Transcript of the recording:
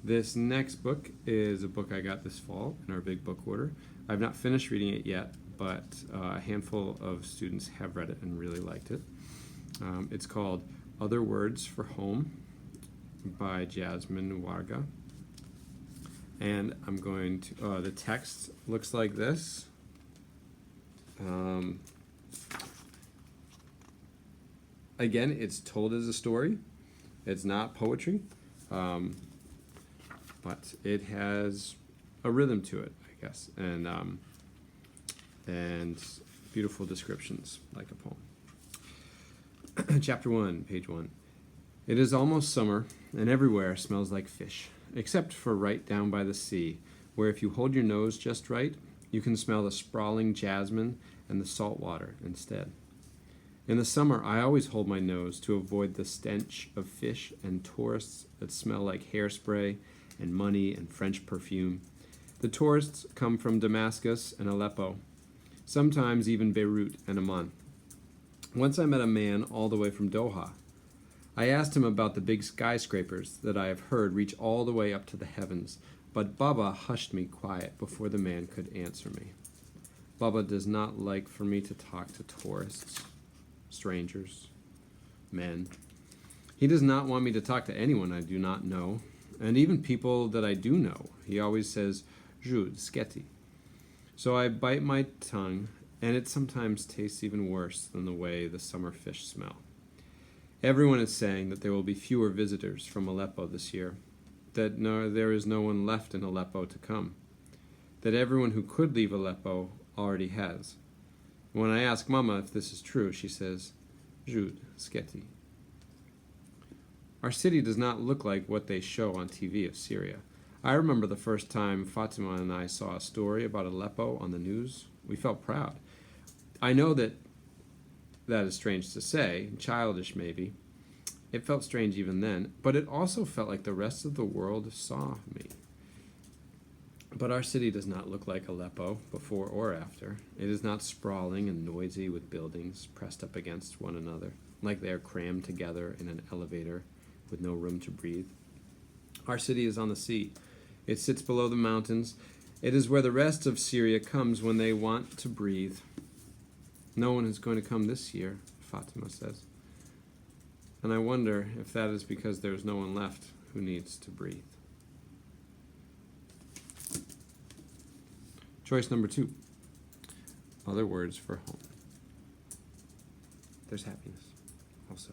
This next book is a book I got this fall in our big book order. I've not finished reading it yet, but a handful of students have read it and really liked it. It's called Other Words for Home by Jasmine Warga. And I'm going to, the text looks like this. Again, it's told as a story. It's not poetry, but it has a rhythm to it, I guess, and beautiful descriptions, like a poem. Chapter 1, page 1. It is almost summer, and everywhere smells like fish, except for right down by the sea, where if you hold your nose just right, you can smell the sprawling jasmine and the salt water instead. In the summer, I always hold my nose to avoid the stench of fish and tourists that smell like hairspray and money and French perfume. The tourists come from Damascus and Aleppo, sometimes even Beirut and Amman. Once I met a man all the way from Doha. I asked him about the big skyscrapers that I have heard reach all the way up to the heavens, but Baba hushed me quiet before the man could answer me. Baba does not like for me to talk to tourists, strangers, men. He does not want me to talk to anyone I do not know, and even people that I do know. He always says, Jude, sketi. So I bite my tongue, and it sometimes tastes even worse than the way the summer fish smell. Everyone is saying that there will be fewer visitors from Aleppo this year, that there is no one left in Aleppo to come, that everyone who could leave Aleppo already has. When I ask Mama if this is true, she says, Jude, sketi. Our city does not look like what they show on TV of Syria. I remember the first time Fatima and I saw a story about Aleppo on the news. We felt proud. I know that is strange to say, childish maybe. It felt strange even then, but it also felt like the rest of the world saw me. But our city does not look like Aleppo, before or after. It is not sprawling and noisy with buildings pressed up against one another, like they are crammed together in an elevator with no room to breathe. Our city is on the sea. It sits below the mountains. It is where the rest of Syria comes when they want to breathe. No one is going to come this year, Fatima says. And I wonder if that is because there is no one left who needs to breathe. Choice number 2. Other words for home. There's happiness also.